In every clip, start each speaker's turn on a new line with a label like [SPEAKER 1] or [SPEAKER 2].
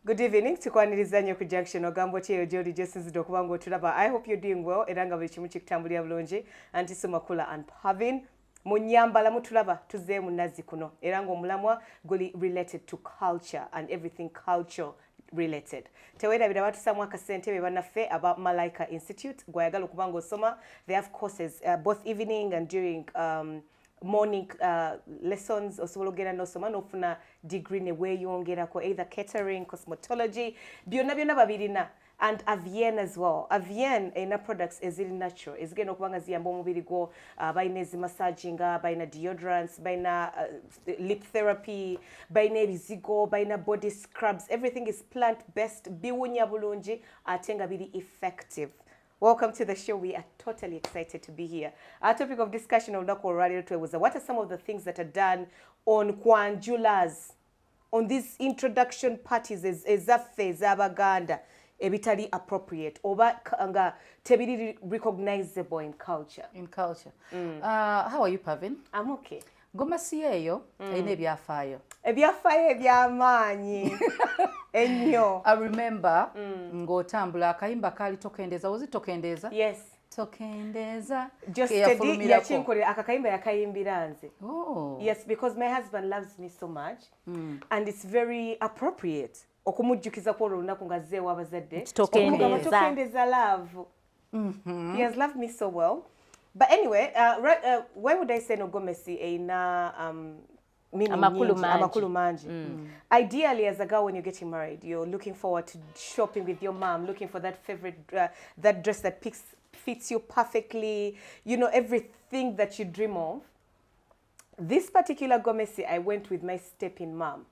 [SPEAKER 1] Good evening to Kwanjula ku Junction ogambo cheyo Jody Jessens dokubango tulaba. I hope you're doing well. Eranga buli kimu kitambulira bulungi. Anti Sumakula and Pavin munyambala mutulaba tuze munazi kuno. Eranga omulamwa guli related to culture and everything culture related. Teweda bidabatu samwa kasente bebanaffe about Malaika Institute gwayagala okubango soma. They have courses both evening and during morning lessons osobola ogenda n'osoma n'ofuna degree ne weeyongerako either catering, cosmetology, byonna babirina, and Avienne as well. Avienne ina products eziri natural ezigenda okubanga ziyamba omubiri gwo bayina ezimassaginga, bayina deodorants, bayina lip therapy, bayina ebizigo, bayina body scrubs. Everything is plant based, biwunya bulungi ate nga biri effective. Welcome to the show. We are totally excited to be here. Our topic of discussion on was what are some of the things that are done on Kwanjulas, on these introduction parties ezaffe ez'Abaganda ebitali appropriate oba nga tebiri recognizable in culture.
[SPEAKER 2] How are you, Pavin?
[SPEAKER 1] I'm okay.
[SPEAKER 2] Gomasi eyo ine ebyafaayo.
[SPEAKER 1] Ebyafaayo eby'amaanyi ennyo.
[SPEAKER 2] I remember ng'otambula akayimba kaali tokendeza. Was it tokendeza?
[SPEAKER 1] Yes.
[SPEAKER 2] Tokendeza.
[SPEAKER 1] Just steady yachinkole akakayimba yakayimbira nze.
[SPEAKER 2] Oh.
[SPEAKER 1] Yes, because my husband loves me so much and it's very appropriate. Okumujjukiza kwa olunaku nga zze w'abazadde. Tokendeza love. He has loved me so well. But anyway, why would I say no gomesi eina amakulu manji? Ideally, as a girl, when you're getting married, you're looking forward to shopping with your mom, looking for that favorite, that dress that fits you perfectly, you know, everything that you dream of. This particular gomesi, I went with my step-in mom.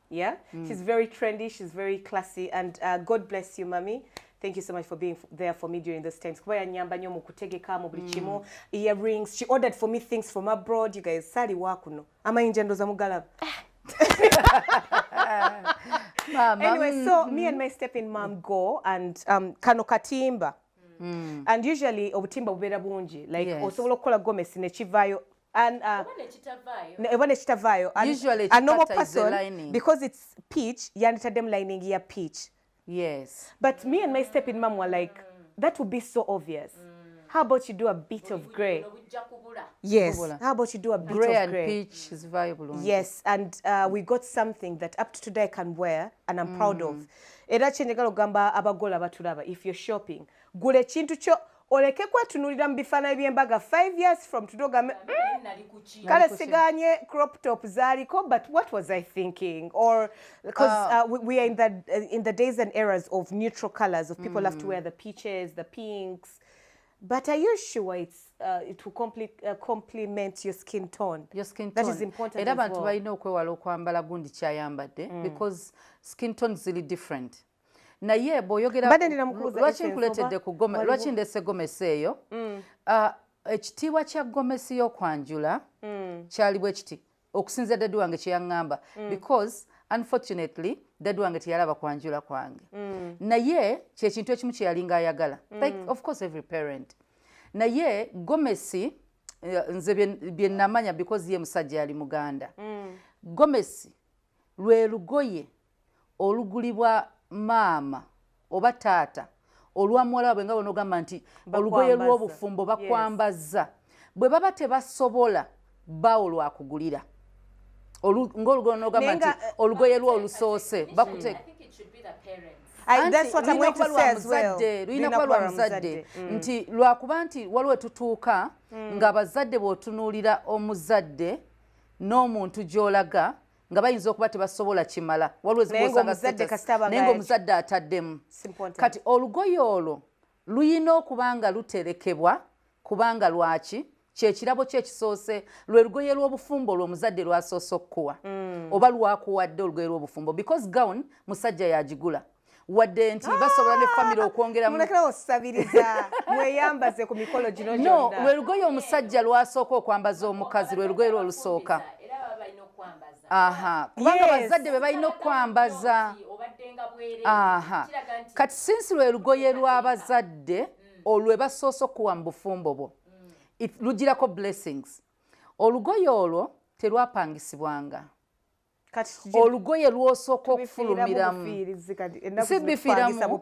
[SPEAKER 1] Yeah, she's very trendy, she's very classy, and God bless you, mommy. Thank you so much for being there for me during those times. Earrings. She ordered for me things from abroad. You guys, sari wakuno. Ama injendo za mugalab. Anyway, so me and my step-in mom go and kano katimba. And usually obutimba bubera bungi. Like osobola okukola gomesi ne chivayo. And
[SPEAKER 2] usually
[SPEAKER 1] a normal person, because it's peach, yanita them lining here peach.
[SPEAKER 2] Yes.
[SPEAKER 1] But me and my step-in mom were like, that would be so obvious. How about you do a bit of grey? Yes. How about you do a bit
[SPEAKER 2] grey
[SPEAKER 1] of
[SPEAKER 2] grey? And peach is viable.
[SPEAKER 1] Yes, and we got something that up to today I can wear and I'm proud of. Era chenjagala ogamba abagola batulaba, if you're shopping, gule chintu cho oleke kwatunulira mu bifaananyi by'embaga 5 years from tudoga kale siganye crop top zaliko, but what was I thinking? Or because we are in the days and eras of neutral colors, of people have to wear the peaches, the pinks. But are you sure it will complement your skin tone?
[SPEAKER 2] Your skin tone.
[SPEAKER 1] That is important
[SPEAKER 2] as
[SPEAKER 1] well.
[SPEAKER 2] Abantu balina okwewala okwambala gundi kyayambadde because skin tone is really different. Na ye boyogera lwaki nkuletedde ku gome lwaki ndese gomesi eyo ekitiibwa kya gomesi y'okwanjula kyali bwe kiti okusinza ddadde wange kye yaŋŋamba because unfortunately ddadde wange teyalaba kwanjula kwange naye kyekintu ekimu kye yalinga ayagala like of course every parent naye gomesi nze bye namanya because ye musajja yali muganda gomesi lwe lugoye olugulibwa maama oba taata olwamuwala bwe nga bonogamba nti olugoye lw'obufumbo bakwambaza bwe baba tebasobola bawo lwakugulira ng'olugonogamba nti olugoye lw'olusoose bakuteeka.
[SPEAKER 1] That's what I'm going to say as well.
[SPEAKER 2] Luyina kuba lwa muzadde nti lwakuba nti waliwo tutuuka ng'abazadde bw'otunuulira omuzadde n'omuntu gy'olaga nga bayinza okuba tebasobola kimala waliwo naye ng'omuzadde ataddemu kati olugoye olwo luyina okuba nga luterekebwa kubanga lwaki kyekirabo kyekisoose lwe lugoye lw'obufumbo lw'omuzadde lwasoose okukuwa oba lwakuwadde olugoye lw'obufumbo because gown musajja yagigula wadde nti basobola ne family okwongeramu
[SPEAKER 1] mulekera osabiriza mweyambaze ku mikolo gino gyonna
[SPEAKER 2] lwe lugoye omusajja lwasooka okwambaza omukazi lwe lugoye lwolusooka kubanga bazadde be balina okwambaza kati sinsi lwe lugoye lw'abazadde olwe basoose okuwa mu bufumbo bwo lugirako blessings olugoye olwo terwapangisibwanga olugoye lwosooka okufulumiramu sibifiiramu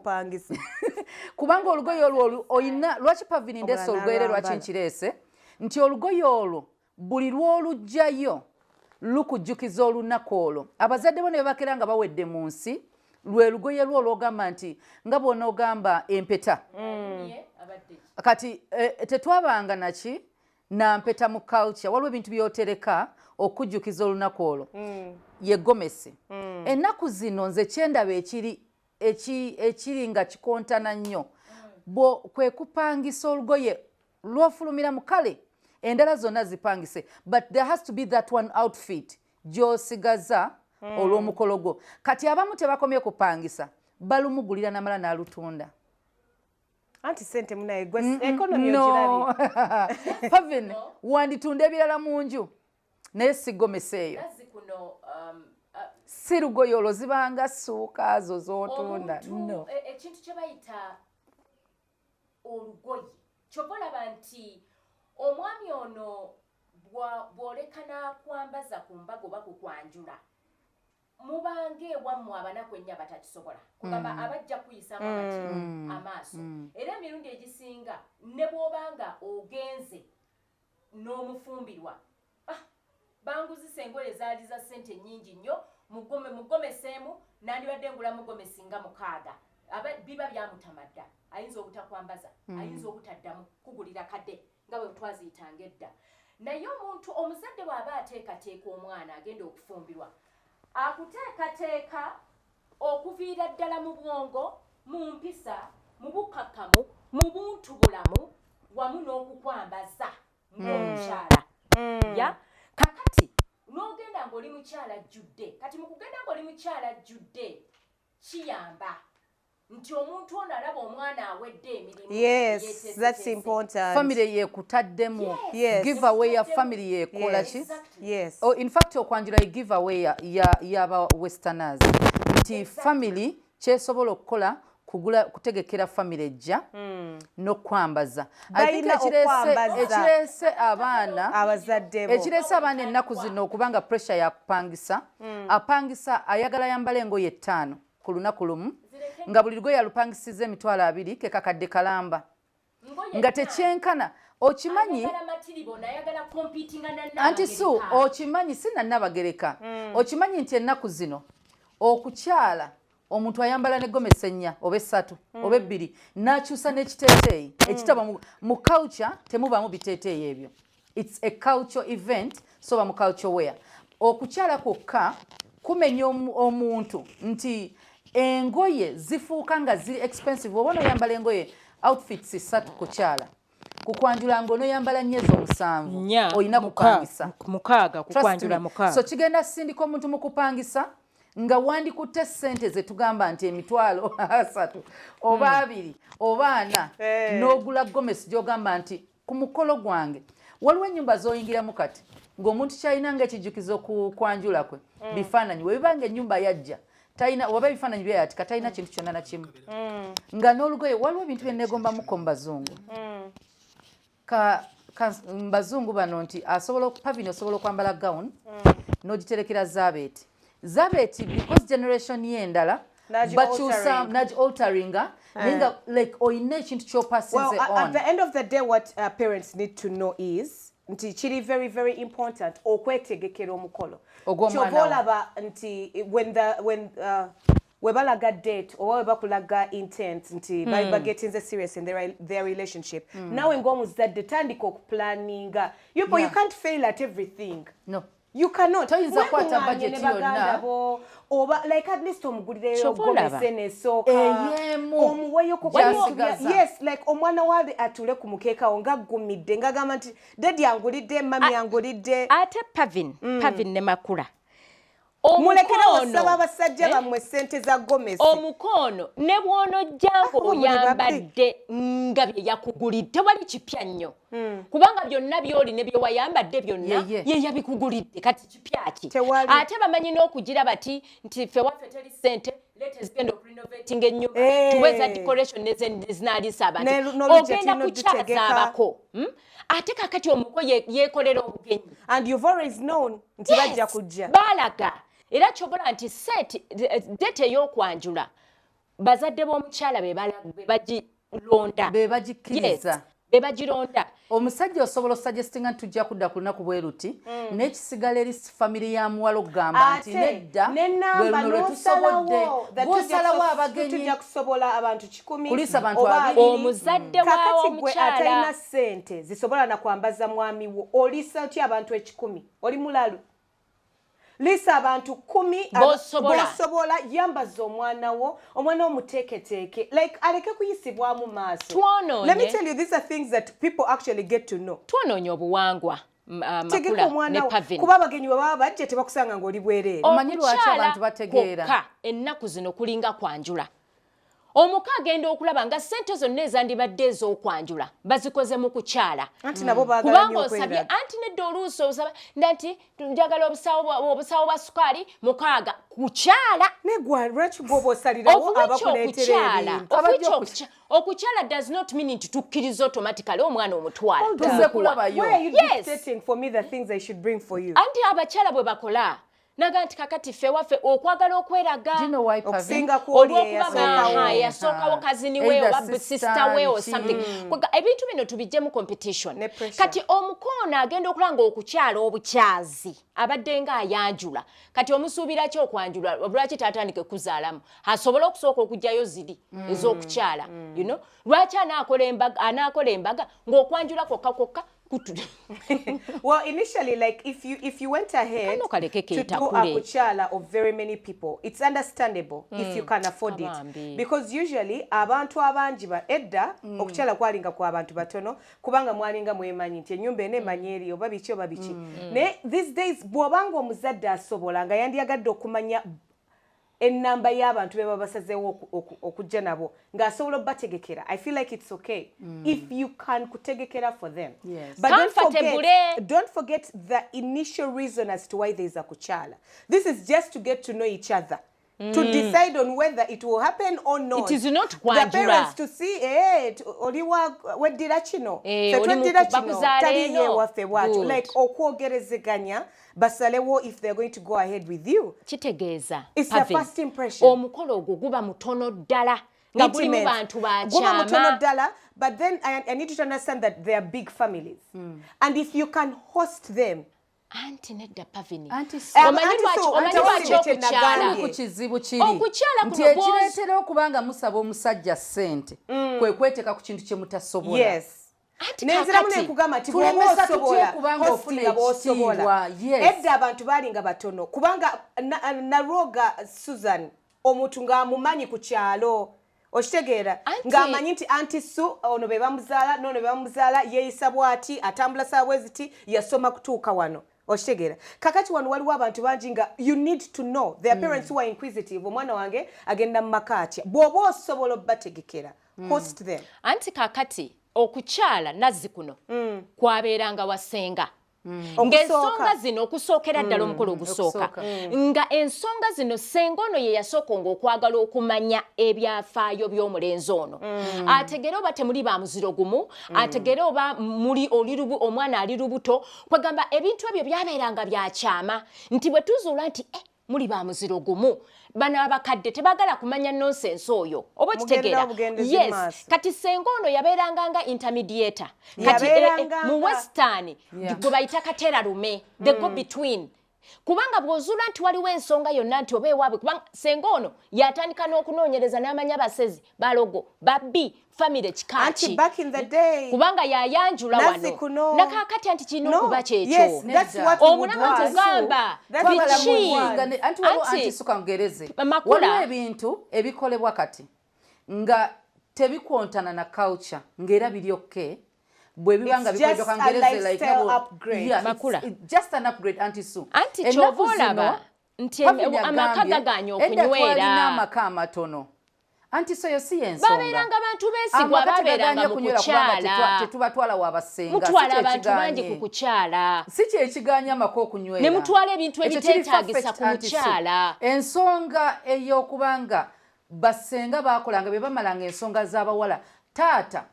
[SPEAKER 2] kubanga olugoye olwo oyina lwaki Pavin ndeese olugoye lwaki nkireese nti olugoye olwo buli lw'olugjayo lukujjukiza olunaku olwo abazadde bo ne bakera nga bawedde mu nsi lwe lugoye lwo olwogamba nti nga bw'onoogamba empeta kati tetwabanga naki nampeta mu culture waliwo ebintu byotereka okujjukiza olunaku olwo ye gomesi ennaku zino nze kyendaba ekiri nga kikontana nnyo kwe kupangisa olugoye lw'ofulumira mu kale endala zonna zipangise but there has to be that one outfit gy'osigaza olw'omukolo gwo kati abamu tebakomye kupangisa balumugulira namala n'alutunda
[SPEAKER 1] anti sente munaye gwe economy ogirabi
[SPEAKER 2] Pavin wanditunda ebirala mu nju naye sigomesa eyo si lugoye olwo zibanga ssuuka zo z'otunda no
[SPEAKER 3] ekintu kye bayita olugoye kyova olaba nti omwami ono bw'oleka n'akwambaza ku mbaga oba ku kwanjula mubanga ewammwe abanaku ennya batakisobola kugamba abajja kuyisaamu amaaso era emirundi egisinga ne bw'obanga ogenze n'omufumbirwa banguzisa engoye ezaali za ssente nnyingi nnyo mugomeseemu nandibadde ngulamu gomesi nga 6 biba byamutamadda ayinza obutakwambaza ayinza obutaddamu kugulira kadde nga bwe twaziyitanga edda naye omuntu omuzadde bw'aba ateekateeka omwana agenda okufumbirwa akuteekateeka okuviira ddala mu bwongo mu mpisa mu bukakamu mu buntu bulamu wamu n'okukwambaza ng'omukyala ya kakati n'ogenda ng'oli mukyala ajjudde kati mu kugenda ng'oli mukyala ajjudde kiyamba nti omuntu ono alaba omwana awedde emirimu
[SPEAKER 1] yes that's important
[SPEAKER 2] family yekutaddemu give away ya family yekola ki
[SPEAKER 1] yes
[SPEAKER 2] in fact okwanjula ye give away y'aba westerners nti family kyesobola okukola kutegekera family ejja n'okwambaza ekirese abaana
[SPEAKER 1] abazaddebo
[SPEAKER 2] ekirese abaana ennaku zino okubanga pressure yakupangisa apangisa ayagala yambala engoye 5 ku lunaku lumu nga buli lugoye alupangisiza emitwalo 2 ke kakadde kalamba nga tekyenkana okimanyi anti su okimanyi sinannabagereka okimanyi nti ennaku zino okukyala omuntu ayambala ne gomesi 4 oba 3 oba 2 n'akyusa n'ekiteeteeyi ekitaba mu culture temubaamu biteeteeyi ebyo it's a culture event soba mu culture wear okukyala kwokka kumenya omuntu nti engoye zifuuka nga ziri expensive oba noyambala engoye outfits 3 kukyala kukwanjula ng'onoyambala 7 olina kupangisa
[SPEAKER 3] 6 kukwanjula 6
[SPEAKER 2] so kigenda sindika omuntu mu kupangisa nga wandikutte ssente ze tugamba nti emitwalo 3 oba 2 oba 4 n'ogula gomesi gy'ogamba nti ku mukolo gwange waliwo ennyumba z'oyingiramu kati ng'omuntu kyalina ng'ekijjukizo ku kwanjula kwe bifaananyi we bibanga ennyumba yajja talina oba ebifaananyi byayatika talina kintu kyonna na kimu nga n'olugoye waliwo ebintu bye neegombamuko mu bazungu mbazungu bano nti Pavin osobola okwambala gown n'ogiterekera zabeeti because generation ye endala bakyusa nagi alteringa nenga like oyina ekintu ky'opasinze on
[SPEAKER 1] at the end of the day what parents need to know is nti kiri very very important okwetegekera omukolo kyova olaba nti when webalaga date oba webakulaga intent nti bagetinze serious in their relationship nawe ng'omuzadde tandika okuplanninga you can't fail at everything
[SPEAKER 2] no
[SPEAKER 1] you cannot
[SPEAKER 2] toyinza kwata budget yonna
[SPEAKER 1] oba like at least omugulireyo gomesi nesooka omuweyo yes like omwana wabe atule ku mukeekawo nga aggumidde ngagamba nti dadi angulidde mami angulidde
[SPEAKER 3] ate Pavin ne Makula
[SPEAKER 1] mulekera basaba abasajja bammwe ssente za gomesi
[SPEAKER 3] omukono ne bw'onojjanga oyambadde nga bye yakugulidde wali kipya nnyo kubanga byonna by'oli ne bye wayambadde byonna ye yabikugulidde kati kipya ki ate bamanyi n'okugira bati nti ffe waffe teri ssente let's genda okurenovating ennyumba tuweza decoration nezinaalisa abantu ogenda kukyaza abako ate kakati omuko yeekolera obugenyi
[SPEAKER 1] and you've always known nti bajja kujja
[SPEAKER 3] baalaga era kyobola nti dete ey'okwanjula bazadde b'omukyala be bagilonda
[SPEAKER 2] be bagikkiriza
[SPEAKER 3] be bagironda.
[SPEAKER 2] Omusajja osobola suggestinga nti tujja kudda ku lunaku bwe ruti n'ekisigala eri famire ya muwala okugamba nti nedda lwe luno lwe tusobodde gw'osalawo abagenyi
[SPEAKER 1] tujja kusobola abantu 10
[SPEAKER 2] kulisa abantu
[SPEAKER 3] omuzadde waawo omukyala
[SPEAKER 1] atalina ssente zisobola na kwambaza mwami wo olisa otya abantu 10 oli mulalu lisa abantu 10 bosobola yambaza omwana wo muteeketeeke like aleke kuyisibwamu maaso. Let me tell you, these are things that people actually get to know.
[SPEAKER 3] Twonoonye obuwangwa Makula ne Pavin.
[SPEAKER 1] Kuba abagenyi baba bajja tebakusanga ng'oli bwereere.
[SPEAKER 2] Omanyi lwaki abantu bategeera
[SPEAKER 3] kokka ennaku zino kulinga kwanjula. Omuka agenda okulaba nga ssente zonna ezandibadde ez'okwanjula bazikoze mu kukyala.
[SPEAKER 1] Anti nabo baagala nnyo okwera.
[SPEAKER 3] Kubanga osabye anti nedda oluusi osaba nti njagala obusawo bwa sukaali 6 kukyala.
[SPEAKER 1] Negwa lwaki gwoba osalirawo abakuleetera ebintu.
[SPEAKER 3] Okukyala does not mean nti tukkiriza automatically omwana omutwala.
[SPEAKER 2] Tuze kulabayo.
[SPEAKER 1] Why are you dictating for me the things I should bring for you?
[SPEAKER 3] Anti abakyala bwe bakola naga nti kakati ffe waffe okwagala okweraga
[SPEAKER 1] okusinga kwoli
[SPEAKER 3] yasookawo kazini we oba sister we or something. Ebintu bino tubijjemu competition. Kati omukoona agenda okulanga okukyala obukyazi abadde nga ayanjula kati omusuubira ki okwanjula lwaki taatandike kuzaalamu asobola okusooka okugjayo ziri ez'okukyala lwaki anaakola embaga ng'okwanjula kokka
[SPEAKER 1] Well, initially, like if you went ahead to do a kuchala of very many people, it's understandable if you can afford it. Because usually abantu abangi ba edda okuchala kwalinga kwa abantu batono kubanga mwalinga mwemanyi nti ennyumba ene manyeri oba bichi oba bichi. Ne these days bwobanga omuzadde asobola nga yandiyagadde okumanya enamba y'abantu be babasazeewo okujja nabo ng'asobola bategekera. I feel like it's okay if you can kutegekera for them.
[SPEAKER 2] Yes.
[SPEAKER 1] But don't forget the initial reason as to why there is a kuchala. This is just to get to know each other. To decide on whether it will happen or not.
[SPEAKER 3] It is not kwanjula.
[SPEAKER 1] The parents to see, oliwa weddira kino. Fetweddira kino. Tali ye waffe bwatu. Like okwogerezeganya basalewo if they're going to go ahead with you.
[SPEAKER 3] Kitegeeza.
[SPEAKER 1] It's the first impression.
[SPEAKER 3] Omukolo ogwo guba mutono ddala. Nga gulimu bantu bakyama.
[SPEAKER 1] Guba mutono ddala, but then I need you to understand that they are big families. And if you can host them,
[SPEAKER 3] Anti nedda Pavini.
[SPEAKER 2] Omanyi lwaki okukyala ku kizibu kiri nti ekireetera okubanga musaba omusajja ssente kwe kweteeka ku kintu kye mutasobola.
[SPEAKER 1] Yes. Nenziramu nekugamba nti bw'oba osobola edda abantu baalinga batono kubanga Naroga Susan omuntu ng'amumanyi ku kyalo okitegeera ng'amanyi nti anti Su ono be bamuzaala n'ono be bamuzaala yeeyisa bw'ati atambula saa bwe ziti yasoma kutuuka wano. Oshtegera kakati wano waliwo abantu bangi nga you need to know their parents who are inquisitive omwana wange agenda mu makatya bw'oba osobola bategekera host them.
[SPEAKER 3] Anti kakati okukyala nazzi kuno kwabeeranga wasenga ng'ensonga zino okusookera ddala omukolo ogusooka nga ensonga zino senga ono ye yasooka ng'okwagala okumanya ebyafaayo by'omulenzi ono ategere oba temuli ba muziro gumu ategere oba muli omwana ali lubuto kwegamba ebintu ebyo byabeeranga byakyama nti bwe tuzuula nti muli ba muziro gumu bano abakadde tebagala kumanya nonsense oyo oba kitegeera. Yes, kati senga ono yabeeranga nga intermediator kati mu western gwe bayita kateralume the go between kubanga bw'ozuula nti waliwo ensonga yonna nti oba ewaabwe kubanga senga ono yatandika n'okunoonyereza n'amanya basezi balogo babbi family kikaaki kubanga yayanjula wano nakaakati anti kirina okuba kyekyo omulama tugamba
[SPEAKER 2] anti suka ngereze waliwo ebintu ebikolebwa kati nga tebikontana na culture ng'era biri okay bwe bibanga bikolebwa kangereze like just an upgrade anti Su
[SPEAKER 3] anti kyova olaba nti amaka gaganya okunywera
[SPEAKER 2] amaka amatono anti so yosi ensonga
[SPEAKER 3] babeeranga bantu beesigwa babeeranga mu kukyala
[SPEAKER 2] tetubatwala wabasenga
[SPEAKER 3] mutwala abantu bangi ku kukyala
[SPEAKER 2] si kyekiganya amaka okunywera
[SPEAKER 3] ne mutwala ebintu ebiteetaagisa ku mukyala
[SPEAKER 2] ensonga ey'okubanga basenga baakolanga be bamalanga ensonga z'abawala taata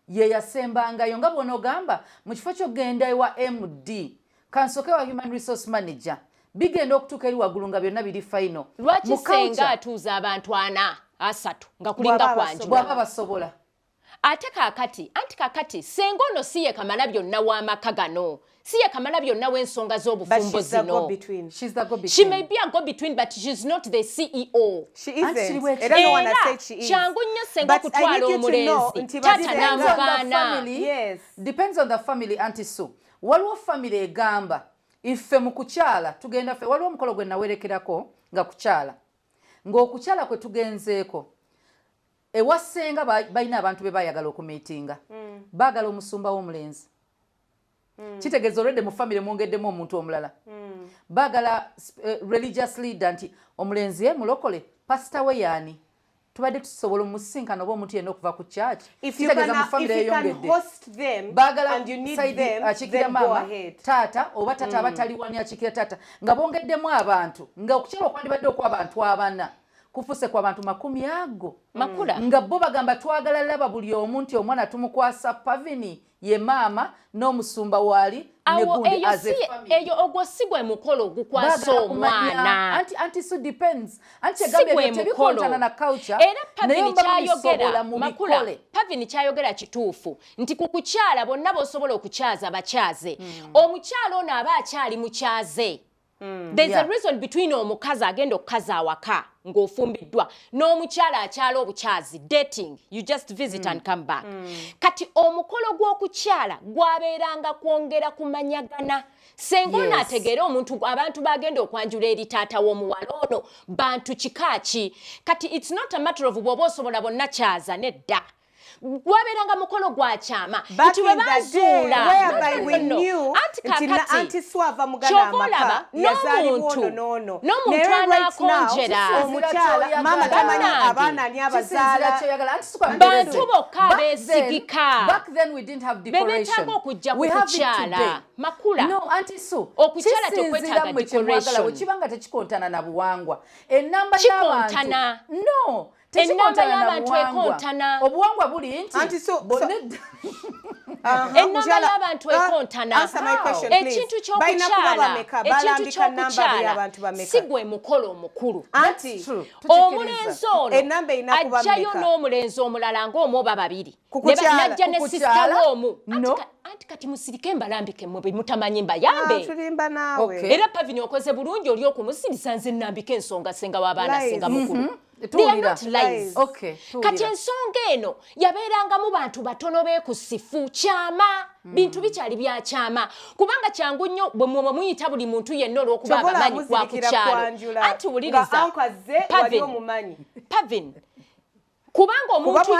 [SPEAKER 2] ye yasembangayo nga bw'onoogamba mu kifo ky'ogenda ewa MD kansoke wa human resource manager bigenda okutuuka eri waggulu nga byonna biri final.
[SPEAKER 3] Lwaki senga atuuza abantu 4 3 nga kulinga Kwanjula
[SPEAKER 2] bwaba basobola.
[SPEAKER 3] Ate kakati senga ono si ye kamala byonna w'amaka gano, si ye kamala byonna w'ensonga z'obufumbo zino.
[SPEAKER 2] She's the go-between.
[SPEAKER 3] She may be a go-between, but she's not the CEO.
[SPEAKER 1] She isn't.
[SPEAKER 2] I
[SPEAKER 1] don't want to say she is.
[SPEAKER 3] Kyangu nnyo senga okutwala omulenzi taata n'amubaana.
[SPEAKER 1] Yes.
[SPEAKER 2] Depends on the family, Auntie Sue. Waliwo family egamba ife mu kukyala tugenda ffe, waliwo omukolo gwe nawerekerako nga kukyala ng'okukyala kwe tugenzeeko ewasenga balina abantu be bayagala okumiitinga baagala omusumba w'omulenzi kitegeeza olwedde mu family mwongeddemu omuntu omulala baagala religious leader nti omulenzi ye mulokole pastor we yaani tubadde tusobola omusinkana oba omuntu yenna okuva ku church kitegeeza mu family eyongedde baagala akikira maama taata oba taata abataliwani akikira taata nga bongeddemu abantu nga okukyala okwandibadde okw'abantu 4 kufuse kwa bantu 10
[SPEAKER 3] makula
[SPEAKER 2] nga bo bagamba twagala laba buli omu nti omwana tumukwasa pavini ye maama n'omusumba wali ne gundi as a family.
[SPEAKER 3] Eyo ogwo sigwe mukolo gukwasa omwana.
[SPEAKER 2] Anti so depends. Anti egambye tebikontana na culture.
[SPEAKER 3] Era Pavini kyayogera makula. Pavini kyayogera kituufu. Nti kukukyala bonna bosobola okukyaza bakyaze. Omukyala ono aba akyali mukyaze. There's a reason between omukazi agenda okukaza awaka ng'ofumbiddwa n'omukyala akyala obukyazi dating, you just visit and come back. Kati omukolo gw'okukyala gwabeeranga kwongera kumanyagana senga ono ategeera omuntu abantu bagenda okwanjula eri taata w'omuwala ono bantu kikaaki kati it's not a matter of bw'oba osobola bonna kyaza nedda gwabeeranga mukolo gwa kyama nti bwe bazuula
[SPEAKER 1] anti swava mugana amaka
[SPEAKER 3] n'omuntu anaakonjera
[SPEAKER 1] mama tamanyi abaana ani abazaala
[SPEAKER 3] bantu bokka abeesigika bebeetaaga okujja ku kukyala makula okukyala tekwetaaga decoration
[SPEAKER 2] wekibanga tekikontana na buwangwa enamba
[SPEAKER 3] kikontana enamba y'abantu ekontana
[SPEAKER 2] obuwangwa buli nti
[SPEAKER 3] enamba y'abantu ekontana ekintu ky'okukyala si gwe mukolo omukulu omulenzi ono ajjayo n'omulenzi omulala ng'omwoba 2 najja ne sisita w'omu anti kati musirike embalambike mwe mutamanyi mbayambe era Pavini okoze bulungi oli okumusindisa nze nnambika ensonga senga w'abaana senga mukulu. They are not lies. Kati ensonga eno yabeerangamu bantu batono beekusifu kyama bintu bikyali bya kyama kubanga kyangu nnyo bwe muyita buli muntu yenna olw'okuba abamanyi kwa kukyalo anti wuliriza Pavin kubanga omuntu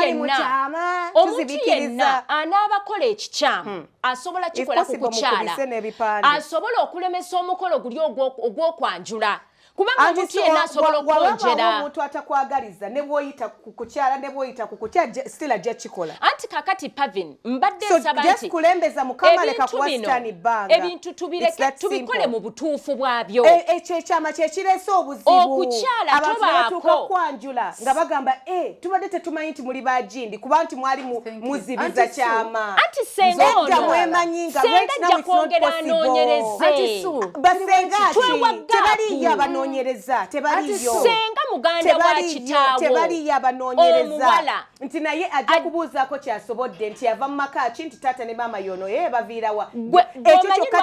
[SPEAKER 3] yenna anaabakola ekikyamu asobola kikola ku kukyala asobola okulemesa omukolo guli ogw'okwanjula kubanga omuntu yenna asobola okwonjera
[SPEAKER 1] omuntu atakwagaliza ne bwoyita ku kukyala ne bwoyita ku kutya still ajja kikola
[SPEAKER 3] anti kakati Pavin mbadde nsaba nti
[SPEAKER 1] kulembeza mukama leka kuwasitani bbanga
[SPEAKER 3] ebintu tubireke tubikole mu butuufu bwabyo
[SPEAKER 1] ekyo ekyama kyekireese obuzibu
[SPEAKER 3] okukyala tobaako
[SPEAKER 1] kwanjula nga bagamba tubadde tetumanyi nti muli bagindi kuba nti mwali muzibiza kyama
[SPEAKER 3] anti senga ono
[SPEAKER 1] mwemanyinga
[SPEAKER 3] senga kwongera anoonyereze
[SPEAKER 1] basenga tebaliyo abanoonyereza tebaliyo
[SPEAKER 3] senga muganda wa kitaawo
[SPEAKER 1] tebaliyo abanoonyereza nti naye ajja kubuuzaako kyasobodde nti yava mu maka ki nti taata ne maama yono baviirawa ekyo kyokka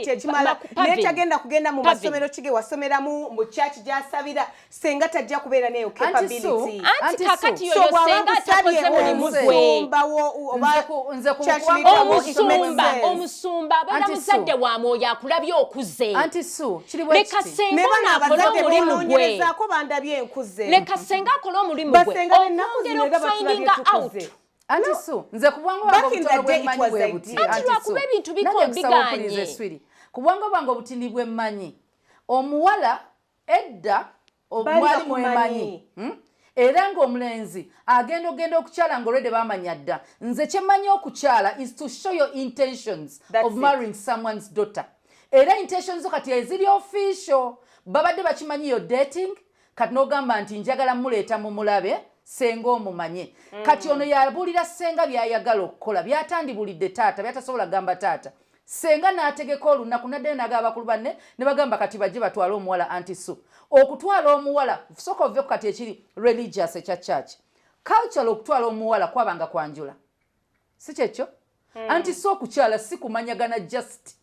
[SPEAKER 1] kyekimala naye tagenda kugenda mu masomero kige wasomeramu mu kyaki gy'asabira senga tajja kubeera neyo capability
[SPEAKER 3] anti kakati yoyo senga atakoze mulimu gwe omusumba abeera muzadde wa mwoyo akulabye okuze leka senga nakola omulimu gwe leka senga akola omulimu gwe okwongera okufindinga out
[SPEAKER 2] anti so nze kubwanga
[SPEAKER 3] lwakuba ebintu biganye
[SPEAKER 2] kubwanga bwange obutindi bwemmanyi omuwala edda omwali mwemanyi era ng'omulenzi agenda okukyala ng'olwedde bamanya dda nze kyemmanyi okukyala is to show your intentions of marrying someone's daughter era intentions kati eziri official babadde bakimanyi yo dating kati n'ogamba nti njagala muleeta mu mulabe senga omumanye kati ono yabulira senga byayagala okukola byatandibulidde taata byatasobola gamba taata senga n'ategeka olunaku nadde n'agaba bakulu banne ne bagamba kati bajje batwale omuwala anti-Sue. Okutwala omuwala sooka oveko kati ekiri religious ekya church. Cultural okutwala omuwala kwabanga Kwanjula. Si kyekyo? Anti-Sue okukyala si kumanyagana just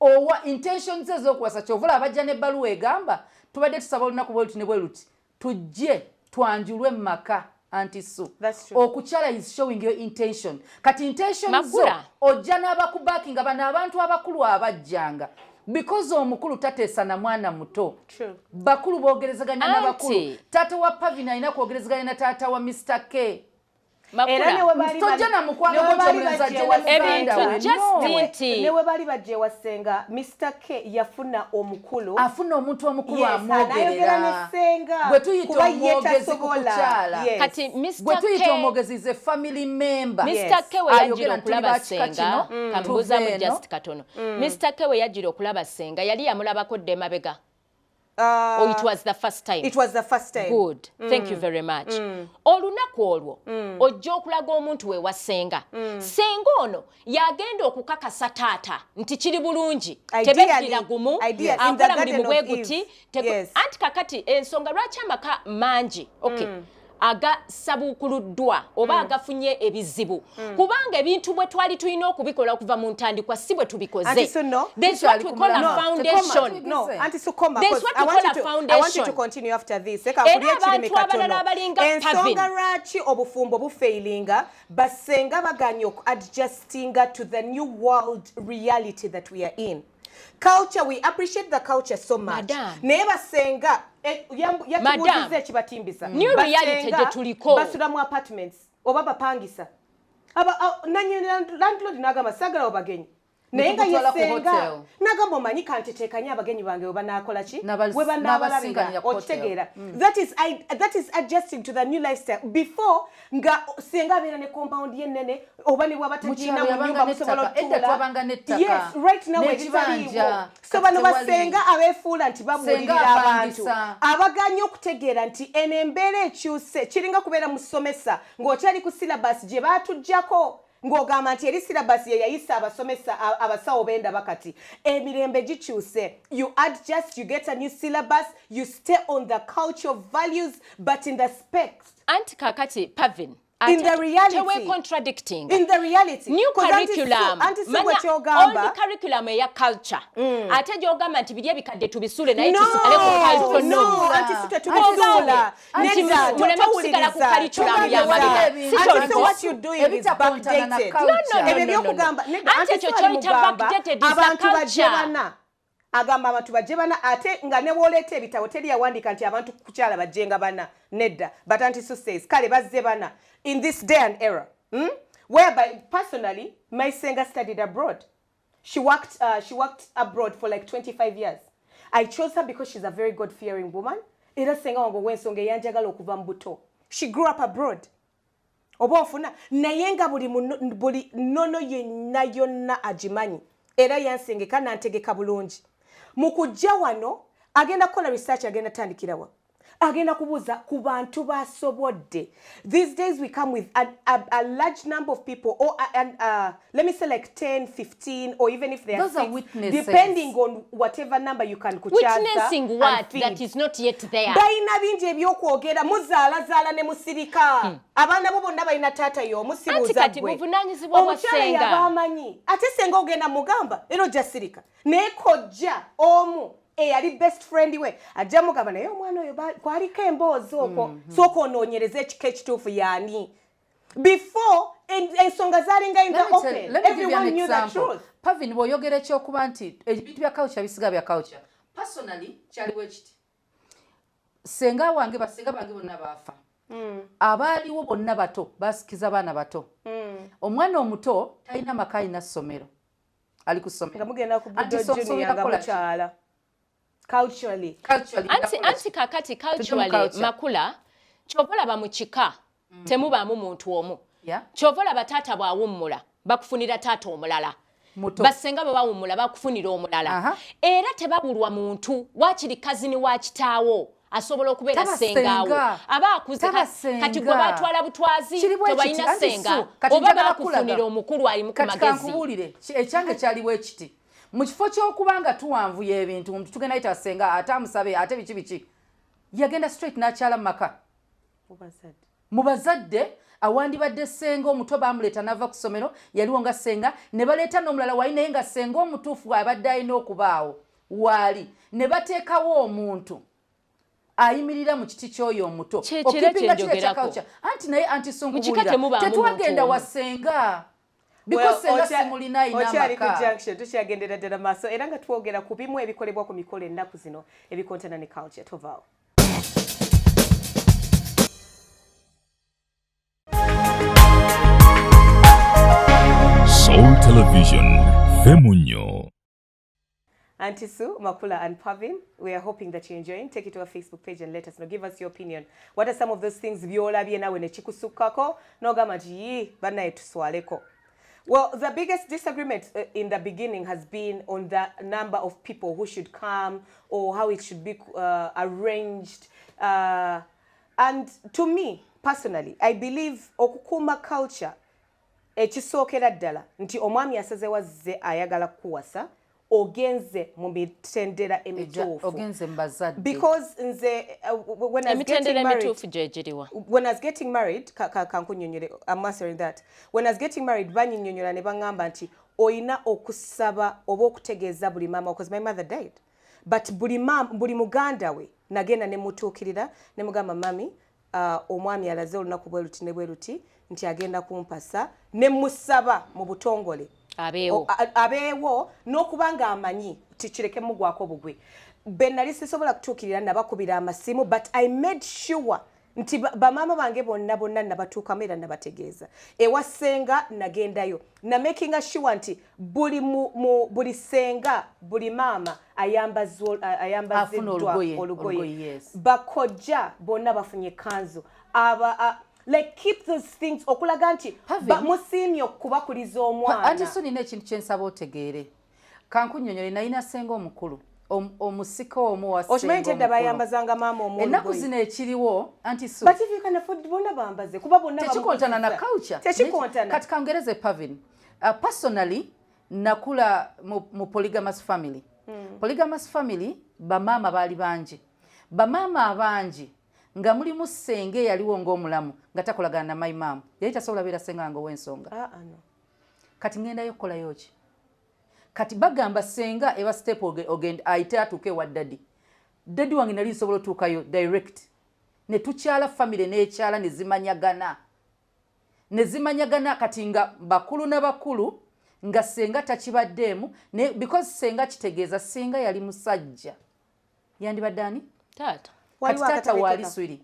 [SPEAKER 2] owa intentions ez'okuwasa kyovula abajja n'ebbaluwa egamba tubadde tusaba olunaku bwe luti ne bwe luti tujje twanjulwe mu maka anti-Sue. Okukyala is showing your intention. Kati intention zo ojja n'abakubaki nga bano abantu abakulu abajjanga because omukulu tateesa na mwana muto. Bakulu boogerezaganya n'abakulu. Taata wa Pavin alina kwogerezaganya na taata wa Mr. K.
[SPEAKER 1] Newe bali bajje wasenga Mr. K yafuna omukulu
[SPEAKER 2] afuna omuntu omukulu amwogerera
[SPEAKER 1] gwe
[SPEAKER 2] tuyita omwogezi ku kukyala
[SPEAKER 3] kati Mr.
[SPEAKER 2] gwe tuyita omwogezi is a family member.
[SPEAKER 3] Mr. K we yajira okulaba senga kambuza mu just katono. Mr. K we yajira okulaba senga yali yamulabako dde mabega. Oh, it was the first time.
[SPEAKER 1] It was the first time.
[SPEAKER 3] Good. Thank you very much. Olunaku olwo ojja okulaga omuntu we wasenga. Senga ono yagenda okukakasa taata nti kiri bulungi. Tebeddira gumu. Akola mulimu bwe guti. Anti kakati ensonga lwaki amaka mangi. Okay. Aga sabukuluddwa oba agafunye ebizibu kubanga ebintu bwe twali tulina okubikola okuva mu ntandikwa si bwe tubikoze. That's what we call a foundation.
[SPEAKER 1] No, Auntie Sukoma, I want you to continue after this. Ensonga lwaki obufumbo bufailinga basenga baganya adjustinga to the new world reality that we are in. Culture, we appreciate the culture so much. Never senga yatubuuliza ekibatimbisa.
[SPEAKER 3] New reality gye tuliko.
[SPEAKER 1] Basula mu apartments oba bapangisa. Landlord n'agamba saagala obagenyi. Naye nga yesenga n'agamba omanyi kanteteekanya abagenyi bange oba naakola ki? We banaabalabira okitegeera. That is adjusting to the new lifestyle. Before nga senga abeera ne compound y'ennene oba ne bwaba tagiina mu nnyumba musobola otuula. Yes, right now ekibaliibwo. So bano basenga abeefuula nti babuulirira abantu abaganya okutegeera nti eno embeera ekyuse kiringa kubeera mu ssomesa ng'okyali ku syllabus gye baatuggyako ng'ogamba nti eri syllabus ye yayisa abasomesa abasawo benda bakati emirembe gikyuse. You adjust, you get a new syllabus, you stay on the cultural values but in the specs.
[SPEAKER 3] Anti kakati Pavin.
[SPEAKER 1] In the reality,
[SPEAKER 3] we're contradicting.
[SPEAKER 1] In the reality,
[SPEAKER 3] new curriculum.
[SPEAKER 1] Only
[SPEAKER 3] curriculum ya culture. Ate jogamba nti bidye bikadde tubisule na
[SPEAKER 1] no, anti tubisula.
[SPEAKER 3] Mulemekusigala ku curriculum ya wabira.
[SPEAKER 1] So what you doing is backdated.
[SPEAKER 3] No. Anti chochoita backdated is a culture.
[SPEAKER 1] Agamba abantu bajje bana ate nga ne wooleta ebitabo teri yawandika nti abantu kukyala bajjenga bana nedda. But Auntie says kale bazze bana in this day and era, whereby personally my singer studied abroad. She worked abroad for like 25 years. I chose her because she's a very God-fearing woman. Era senga wango wensonga yanjagala okuva mbuto. She grew up abroad. Oba ofuna naye nga buli nono yenna yonna agimanyi era yansengeka nantegeka bulungi. Mukujja wano agenda kola research agenda tandikirawa. Agenda kubuuza ku bantu basobodde. These days we come with a large number of people or let me say like 10, 15 or even if they are 6, depending on whatever number you can kuchaza.
[SPEAKER 3] Witnessing what that is not yet there.
[SPEAKER 1] Bayina bingi ebyokwogera muzaala ne musirika. Abaana bo bonna bayina taata yo musibuuza gwe.
[SPEAKER 3] Buvunanyizibwa bwa senga.
[SPEAKER 1] Yabamanyi. Ate senga ogenda mugamba ero jasirika. Ne kojja omu yali best friend we ajja mugamba naye omwana oyo kwaliko emboozi okwo sooka onoonyereza ekika ekituufu yaani. Before ensonga zaalinga in the open, everyone knew the truth.
[SPEAKER 2] Pavin bw'oyogera ekyokuba nti ebintu bya culture bisiga bya culture. Personally kyaliwo ekiti. Senga wange basenga bange bonna baafa. Abaaliwo bonna bato basikiza baana bato. Omwana omuto talina maka alina ssomero. Ali ku ssomero.
[SPEAKER 1] Nga mugenda ku Buddo Junior nga mukyala. Culturally.
[SPEAKER 3] Anti kakati culturally makula chovola ba muchika temubaamu muntu omu. Chovola batata bwawummula bakufunira taata omulala. Basenga bwawummula bakufunira omulala. Era tebabulwa muntu wakiri kazini wa kitaawo asobola okubeera ssengawo aba akuze kati gwe batwala butwazi tebalina ssenga oba bakufunira omukulu ali mu magezi
[SPEAKER 2] kankubuulire ekyange kyaliwo ekiti mu kifo ky'okubanga tuwanvuya ebintu omuntu tugenda yita ssenga ate amusabe ate biki yagenda straight n'akyala mu maka mu bazadde awandibadde ssenga omuto baamuleeta n'ava ku ssomero yaliwo nga ssenga ne baleeta n'omulala wali naye nga ssenga omutuufu abadde alina okubaawo waali ne bateekawo omuntu ayimirira mu kiti ky'oyo omuto anti naye antisunkubuulira tetwagenda wa ssenga
[SPEAKER 1] okyali ku junction tukyagendera ddala maaso era nga twogera ku bimu ebikolebwa ku mikolo ennaku zino ebikontana ne culture tovaawo.
[SPEAKER 4] Soul Television, Femunyo.
[SPEAKER 1] Auntie Sue, Makula and Pavin, we are hoping that you're enjoying. Take it to our Facebook page and let us know. Give us your opinion. What are some of those things vyola biena wene chikusukako? Nogama ji bana etuswaleko. Well, the biggest disagreement in the beginning has been on the number of people who should come or how it should be arranged. And to me, personally, I believe okukuma culture ekisookera ddala nti omwami asaze wazze ayagala kuwasa ogenze mu mitendera emituufu
[SPEAKER 2] ogenze mbazadde
[SPEAKER 1] because nze when I was getting married kankunyonyole I'm answering that when I was getting married banyinyonyola ne bangamba nti oyina okusaba oba okutegeeza buli mama because my mother died but buli muganda we nagenda ne mutuukirira ne mugamba mami omwami alaze olunaku bwe luti ne bwe luti nti agenda kumpasa ne musaba mu butongole abeewo n'okubanga amanyi tikireke mugwako bugwe benali sisobola kutuukirira nabakubira amasimu but I made sure nti bamama bange bonna nabatuukamu era nabategeeza ewa ssenga nagendayo na making sure nti buli ssenga buli maama ayambaziddwa olugoye bakojja bonna bafunye kanzu like keep those things okulaga nti musiimye okubakuliza omwana
[SPEAKER 2] anti so nina ekintu kyensaba otegeere kankunyonyole nalina ssenga omukulu omusika omu wa ssenga
[SPEAKER 1] okimanyi tedda bayambazanga maama omulugoye
[SPEAKER 2] ennaku zino ekiriwo anti so
[SPEAKER 1] but if you can afford bonna bambaze kuba bonna
[SPEAKER 2] tekikontana na culture kati kangereze Pavin personally nakula mu polygamous family polygamous family bamaama baali bangi bamaama abangi nga mulimu ssenge yaliwo ng'omulamu nga takolagana na my mom yali tasobola beera ssenga nga ow'ensonga
[SPEAKER 1] no.
[SPEAKER 2] Kati ngendayo okukolayo ki kati bagamba ssenga eba step ogenda ayite atuuke wa daddy wange nali nsobola otuukayo direct ne tukyala family n'ekyala ne zimanyagana kati nga bakulu na bakulu nga ssenga takibaddeemu because ssenga kitegeeza ssenga yali musajja yandibadde ani
[SPEAKER 3] taata
[SPEAKER 2] kati taata waali swiri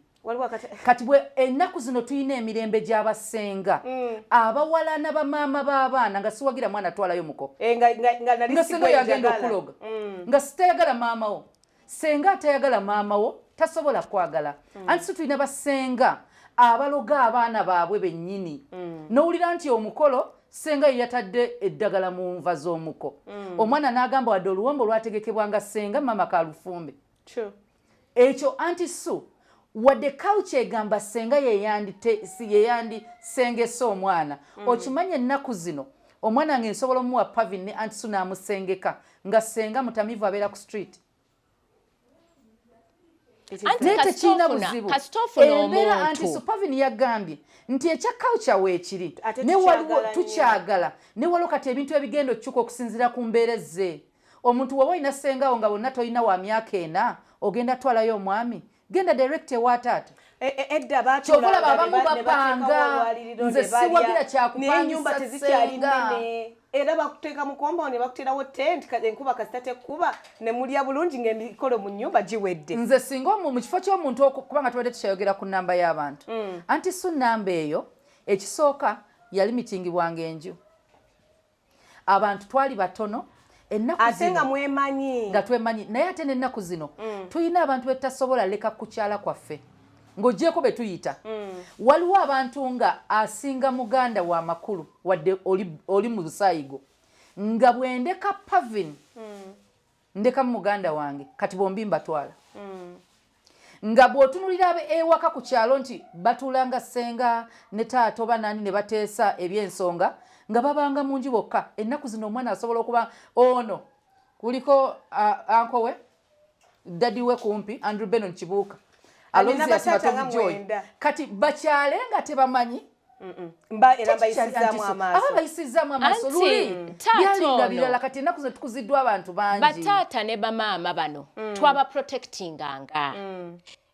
[SPEAKER 2] kati bwe ennaku zino tulina emirembe gy'abassenga abawalana bamaama b'abaana nga siwagira mwana twalayo muko nga ssenga yagenda okuloga nga sitayagala maamawo ssenga atayagala maamawo tasobola kwagala anti si tulina bassenga abaloga abaana baabwe bennyini n'owulira nti omukolo ssenga ye yatadde eddagala mu nva z'omuko omwana n'agamba wadde oluwombo lwategekebwanga ssenga mama kalufumbe ekyo anti so wadde culture egamba ssenga yeyandisengesa omwana okimanya ennaku zino omwana wange nsobola omuwa Pavin ne anti so n'amusengeka nga ssenga mutamivu abeera ku street naye tekiina buzibu embeera anti so Pavin yagambye nti ekya culture weekiri ne waliwo tukyagala ne waliwo kati ebintu ebigenda okukyuka okusinziira ku mbeera ze omuntu woba olina ssengawo nga bonna tolina wa myaka 4 ogenda twalayo omwami genda direct ewa taata kyovulaba abamu bapanga nze siwagira kyakupangisa ssenga
[SPEAKER 1] era bakuteeka mu compound bakuterawo tent enkuba kasita tekuba ne mulya bulungi ng'emikolo mu nnyumba giwedde
[SPEAKER 2] nze singa mu kifo ky'omuntu kubanga tubadde tukyayogera ku nnamba y'abantu anti so nnamba eyo ekisooka yalimitingibwanga enju abantu twali batono
[SPEAKER 1] ate nga mwemanyi
[SPEAKER 2] nga twemanyi naye ate n'ennaku zino tulina abantu betasobola leka kukyala kwaffe ng'ogyeko be tuyita waliwo abantu nga asinga muganda wa makulu wadde oli mu lusaayigo nga bwendeka Pavin ndeka muganda wange kati bombi mbatwala nga bw'otunulira ewaka ku kyalo nti batuulanga ssenga ne taata oba nani ne bateesa eby'ensonga nga babanga mu nju bokka. Ennaku zino omwana asobola okuba ono kuliko anko we dadi we kumpi Andrew Benon Kibuuka alonzi asimatovu Joy kati bakyale nga tebamanyi
[SPEAKER 1] mba era bayisizaamu amaaso
[SPEAKER 2] bayisizaamu amaaso luli byalinga birala kati ennaku zino tukuziddwa abantu bangi
[SPEAKER 3] bataata ne bamaama bano twaba protectinganga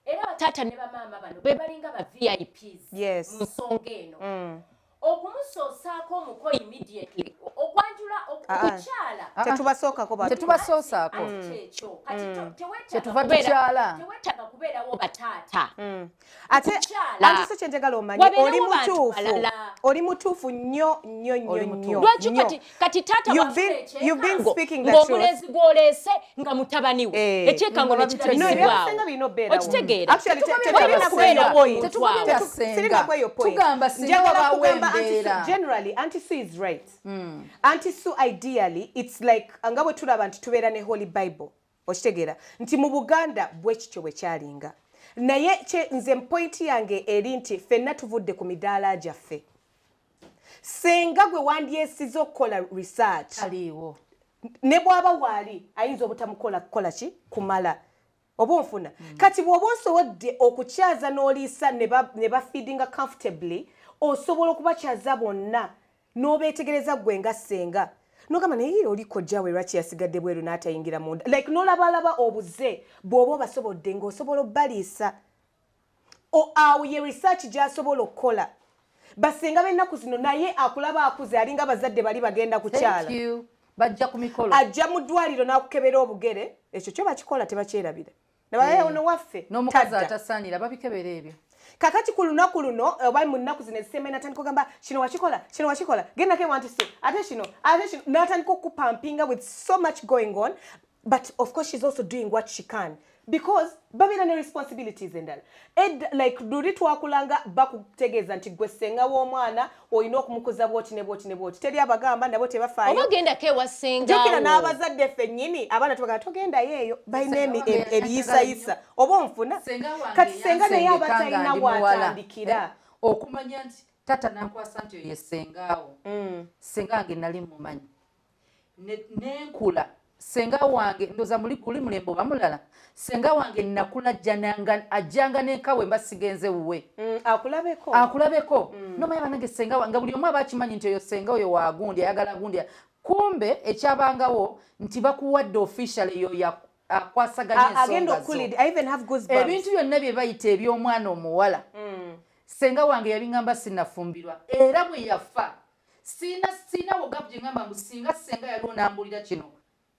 [SPEAKER 3] era bataata ne bamaama bano be balinga ba VIPs mu nsonga eno okumusoosaako omuko immediately okwanjula okukyala
[SPEAKER 2] tetubasoosaako kyetuva tukyala
[SPEAKER 3] tewetaaga kubeerawo bataata
[SPEAKER 1] ate so kyenjagala omanye oli mutuufu nnyo
[SPEAKER 3] lwaki kati taata ng'omulezi gw'oleese nga mutabani we ekyekango ne kirabisibwawo okitegeera
[SPEAKER 2] tugamba singa wabaawo
[SPEAKER 1] generally Auntie Sue is right. Auntie Sue ideally it's like anga bwe tulaba nti tubeera ne Holy Bible okitegeera nti mu Buganda bwe kityo bwe kyalinga naye nze point yange eri nti ffenna tuvudde ku midaala gyaffe senga gwe wandyesiza okukola research
[SPEAKER 2] aliwo
[SPEAKER 1] ne bw'aba waali ayinza obutamukola kukola ki kumala oba onfuna kati bw'oba osobodde okukyaza n'oliisa ne bafeedinga comfortably osobola okubakyaza bonna n'obeetegereza gwe nga ssenga nogamba naye oli kojja we lwaki yasigadde bweru n'atayingira munda like n'olabalaba obuze bw'oba obasobodde ng'osobola obbaliisa awo ye research gy'asobola okukola basenga b'ennaku zino naye akulaba akuze alinga abazadde bali bagenda kukyala
[SPEAKER 2] bajja ku mikolo
[SPEAKER 1] ajja mu ddwaliro n'akukebera obugere ekyo kyo bakikola tebakyerabira nabaye ono waffe
[SPEAKER 2] n'omukazi atasaanira babikebera ebyo
[SPEAKER 1] kakati ku lunaku luno oba mu nnaku zino ezisembe natandika ogamba kino wakikola gendako ewantu se ate kino natandika okupampinga with so much going on but of course she's also doing what she can because babeera ne responsibilities endala like luli twakulanga bakutegeeza nti gwe ssenga w'omwana olina okumukuza bwoti ne bwoti teri abagamba nabo tebafaayo
[SPEAKER 3] obagendako ewasenga
[SPEAKER 1] jukira n'abazadde ffennyini abaana tubagamba togendayo eyo balina ebiyisayisa oba onfuna kati senga naye aba talina waatandikira
[SPEAKER 2] okumanya nti tata nankwasa nti oyo ye ssengaawo ssenga wange nali mumanyi nenkula senga wange ndoza kuli mulembo bamulala senga wange nakula ajjanga n'enkawe mbasigenze wuwe akulabeko nomanya banange senga wange buli omu abakimanyi nti oyo senga oyo wagundi ayagala gundi kumbe ekyabangawo nti bakuwadde official eyo akwasaganya ensonga ebintu byonna bye bayita eby'omwana omuwala senga wange yabingamba sinafumbirwa era bwe yafa sina wogapu gye ngamba musinga senga yaliwo n'ambulira kino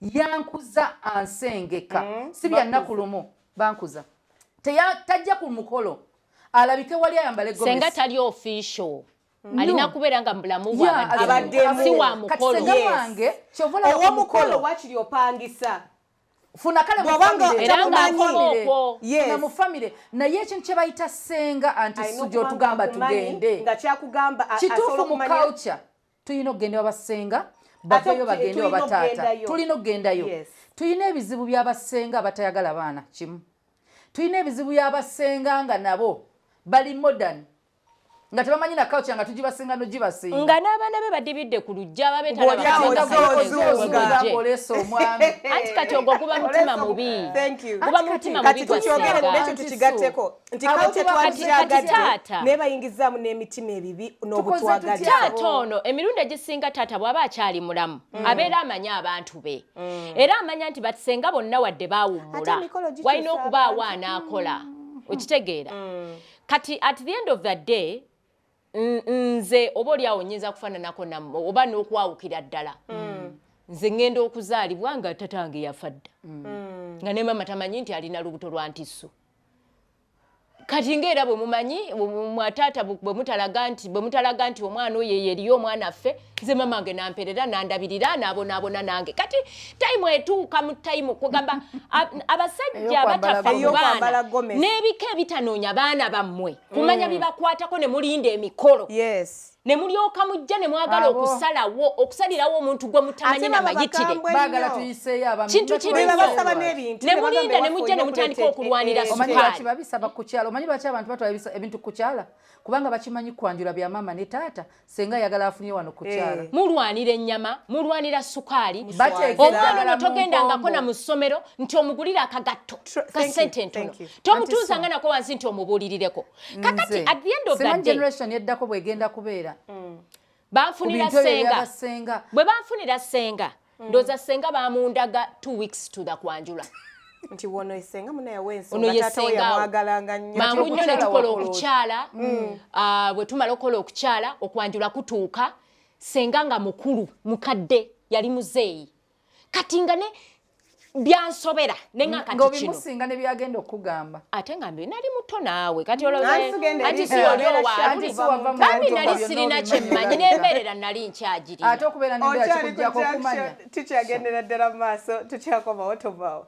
[SPEAKER 2] yankuza ansengeka sibya nnaku lumu bankuza tajja ku mukolo alabike wali ayambala egomesi
[SPEAKER 3] senga tali official alina kubeera nga mulamu si wa mukolo
[SPEAKER 2] senga wange
[SPEAKER 1] owa mukolo wakiri opangisa
[SPEAKER 2] funa kale mu famire naye ekintu kye bayita senga anti sujja otugamba tugende kituufu mu culture tulina okugenda wabasenga baveyo bagende wabataata tulina okugendayo tulina ebizibu by'abasenga abatayagala baana kimu tulina ebizibu by'abasenga nga nabo bali modern nga tebamanyi na culture nga tugibasenga nogibasenga
[SPEAKER 3] nga n'abaana be badibidde ku lujja
[SPEAKER 2] olesa omwami
[SPEAKER 3] anti kati ogwo guba mutima mubi guba mutima mubi
[SPEAKER 1] tukyogere nekyo tukigatteko nti culture twagijagadde nebayingizaamu n'emitima ebibi n'obutwagali
[SPEAKER 3] taata ono emirundi egisinga taata bw'aba akyali mulamu abeera amanya abantu be era amanya nti batisenga bonna wadde baawummula walina okubaawo anaakola okitegeera kati at the end of the day nze oba oliawo nyinza kufaananako oba n'okwawukira ddala nze ngenda okuzaalibwa nga tatange yafa dda nga ne mama tamanyi nti alina lubuto lwa ntisso kati ng'era bwe mumanyi mwataata bwe mutalaga nti omwana oyo yeriyo omwana ffe nze mama wange namperera nandabirira n'abonaabona nange kati tayimu etuuka mu tayimu kugamba abasajja batafa mu baana n'ebika ebitanoonya baana bammwe kumanya bibakwatako ne mulinda emikolo ne mulyoka mujja ne mwagala okusalirawo omuntu gwe mutamanyi na mayitire
[SPEAKER 2] bagala tuyiseeyo abantu
[SPEAKER 3] kintu ne mulinda ne mujja ne mutandika okulwanira
[SPEAKER 2] omanyi lwaki babisaba ku kyalo omanyi lwaki abantu batwala ebintu ku kyala kubanga bakimanyi Kwanjula bya mama ne taata senga yagala afunye wano ku kyala
[SPEAKER 3] mulwanira ennyama mulwanira sukaali omwana togendangako na mu ssomero nti omugulira akagatto ka sente ntono tomutuuzanga nako wansi nti omubuulirireko kakati at the end of the day
[SPEAKER 2] generation yeddako bwegenda kubeera
[SPEAKER 3] banfunira senga bwe banfunira senga ndoza senga bamundaga 2 weeks to the Kwanjula
[SPEAKER 1] nti wono esenga muna yawenso tata oya mwagalanga nnyo
[SPEAKER 3] mangu nnyo ne tukola okukyala bwe tumala okukola okukyala Okwanjula kutuuka senga nga mukulu mukadde yali muzeeyi kati nga ne byansobera nenga kati kino
[SPEAKER 2] ngobimusinga ne byagenda okugamba
[SPEAKER 3] ate ngambe nali muto naawe kati anti si oliowa nali sirina kyemmanyi n'embeerera nali nkyagirira
[SPEAKER 2] ate okubeera n'embeera kikujjako okumanya
[SPEAKER 1] tukyagendera ddala mu maaso tukyakomawo tovaawo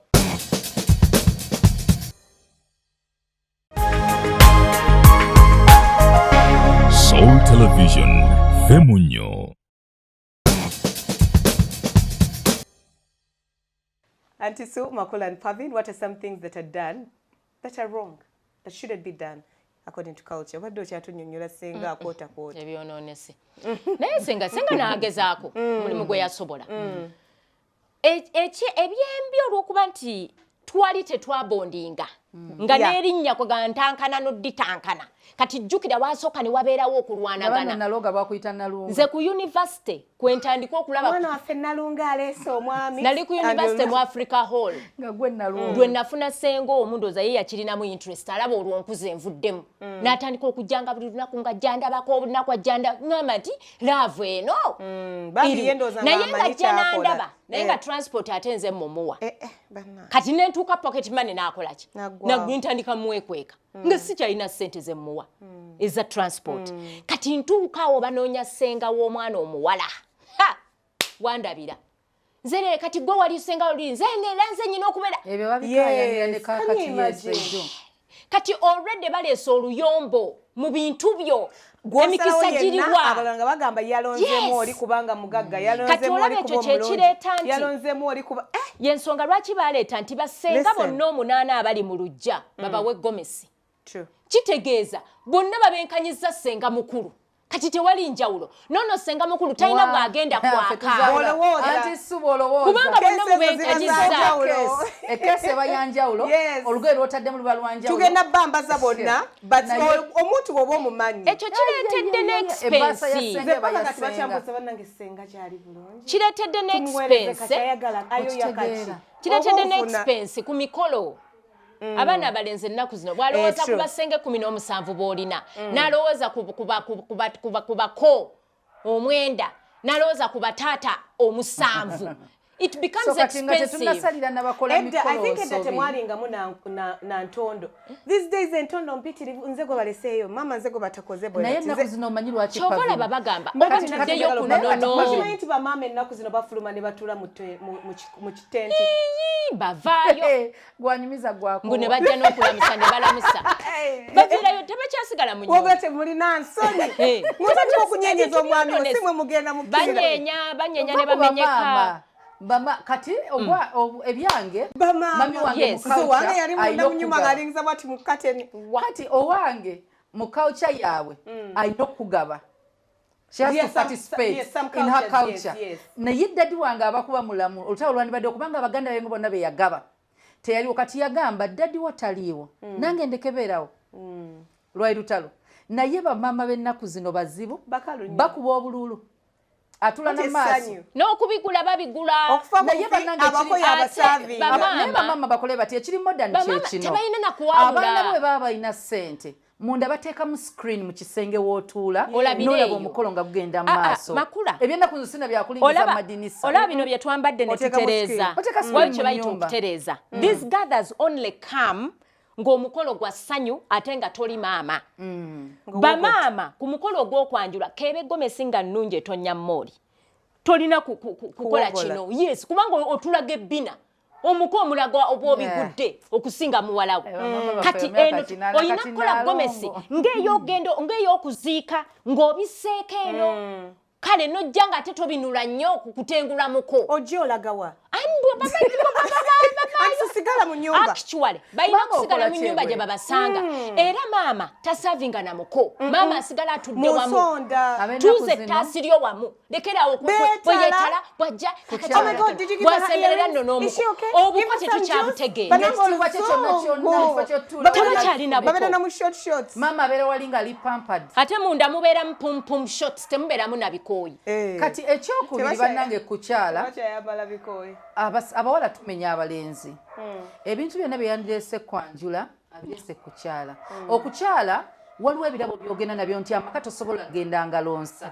[SPEAKER 4] Soul Television, Femunyo.
[SPEAKER 1] Auntie Sue, Makula and Pavin, what are some things that are done that are wrong, that shouldn't be done according to culture? What do you nyonyola senga kwota kwota?
[SPEAKER 3] Ebyononese. Naye senga naagezaako mulimu gwe yasobola. Ebyembi olw'okuba nti twali tetwabondinga nga n'erinnya kwe ntankana n'odditankana kati jjukira wasooka ne wabeerawo okulwanagana
[SPEAKER 2] naloga bakuyita nalunga
[SPEAKER 3] nze ku university kwe ntandika okulaba
[SPEAKER 1] mwana waffe nalunga aleese omwami
[SPEAKER 3] nali ku university mu Africa Hall
[SPEAKER 2] nga gwe nalunga
[SPEAKER 3] lwe nafuna senga omu ndooza ye yakirinamu interest alaba olwo nkuze envuddemu n'atandika okujjanga buli lunaku nga jjandabako olunaku ajjanda ngamba nti laavu eno naye ng'ajja n'andaba naye nga transport ate nze mumuwa kati ne ntuuka pocket money n'akola ki ntandika muwekweka nga si kyalina ssente ze mmuwa eza transport kati ntuukaawo banoonya senga w'omwana omuwala wandabira nze kati gwe wali senga oli nze nyina okubeera
[SPEAKER 2] ebyo babikayanira ne kakati yesejo
[SPEAKER 3] kati already baleesa oluyombo mu bintu byo emikisa giriwa
[SPEAKER 1] abalanga bagamba yalonzemu oli kubanga mugagga yalonzemu oli kuba omulungi yalonzemu oli kuba
[SPEAKER 3] yensonga lwaki baleeta nti basenga bonna omunaana abali mu lujja babawe gomesi kitegeeza bonna babenkanyiza senga mukulu kati tewali njawulo nono senga mukulu talina bwagenda kwaka kubanga bonna mubenkanyiza
[SPEAKER 2] ekese bayanjawulo olugero lwotadde mu luba lwanjawulo
[SPEAKER 1] tugenda bambaza bonna but omuntu oba omumanyi
[SPEAKER 3] ekyo kireetedde n'expense kireetedde n'expense ku mikolo abaana abalenzi ennaku zino bw'alowooza ku basenge 17 b'olina n'alowooza ku bako omwenda n'alowooza ku bataata 7 it becomes expensive.
[SPEAKER 1] I think that temwalingamu na ntondo these days entondo mpitirivu nze gwe baleseeyo mama nze gwe batakoze bwe
[SPEAKER 2] naye ennaku zino omanyi lwaki
[SPEAKER 3] kyobola babagamba oba tuddeyo ku nnono
[SPEAKER 1] bakimanyi nti bamaama ennaku zino bafuluma ne batuula mu kitenti
[SPEAKER 3] bavaayo
[SPEAKER 2] gwanyumiza gwako
[SPEAKER 3] ngu ne bajja n'okulamusa ne balamusa baviirayo tebakyasigala mu
[SPEAKER 1] nyumba temulina nsonyi mutatya okunyenyeza omwami osimwe mugenda mu
[SPEAKER 3] banyeenya ne bamenyeka
[SPEAKER 2] bama kati ebyange
[SPEAKER 1] mami wange wange yali munda munyuma ngalingiza bwati mu kateni
[SPEAKER 2] kati owange mu culture yawe ayina okugaba she has to participate in her culture naye ddadi wange abakuba mulamu olutalo lwandibadde okubanga abaganda bengo bonna beyagaba teyaliwo kati yagamba ddadi wataliiwo nange ndekebeerawo lwali lutalo naye bamama b'ennaku zino bazibu bakuba obululu atula na maaso
[SPEAKER 3] n'okubigula babigula
[SPEAKER 2] naye bannange bamama bakole bati ekiri modern kyekino abaana bwe baba balina ssente munda bateekamu screen mu kisenge w'otuula n'olaba omukolo nga gugenda mu maaso ebyennaku zino sina byakulingiza madinisa
[SPEAKER 3] olaba bino bye twambadde ne tutereeza waliwo kye bayita okutereeza these gathers only come ng'omukolo gwa ssanyu ate nga toli maama bamaama ku mukolo ogw'okwanjula keebe gomesi nga nnungi etonnya mmooli tolina kukola kino yes kubanga otulaga ebbina omuko omulago obwobigudde okusinga muwalawo kati eno oyina kukola gomesi ngeyo okuziika ng'obiseeko eno kale nojja nga ate tobinula nnyo kukutengula muko
[SPEAKER 1] ojja olagawa
[SPEAKER 3] sigala mu nyumba actually bayina kusigala mu nyumba gye babasanga era maama tasavinga na muko maama asigala atudde wamu tuze tasiryo wamu lekerawo kuyetala bwajja bwasemberera nno n'omuko obuko tetukyabutegeera
[SPEAKER 1] babera mu short
[SPEAKER 2] maama abeera walinga ali pampered
[SPEAKER 3] ate munda mubeera mu pum shorts temubeeramu na bikooyi
[SPEAKER 2] kati ekyokubiri bannange kukyala abawala tumenya abalenzi ebintu byonna byeyandireese Kwanjula abireese kukyala okukyala waliwo ebirabo byogenda nabyo nti amaka tosobola kugenda ngalonsa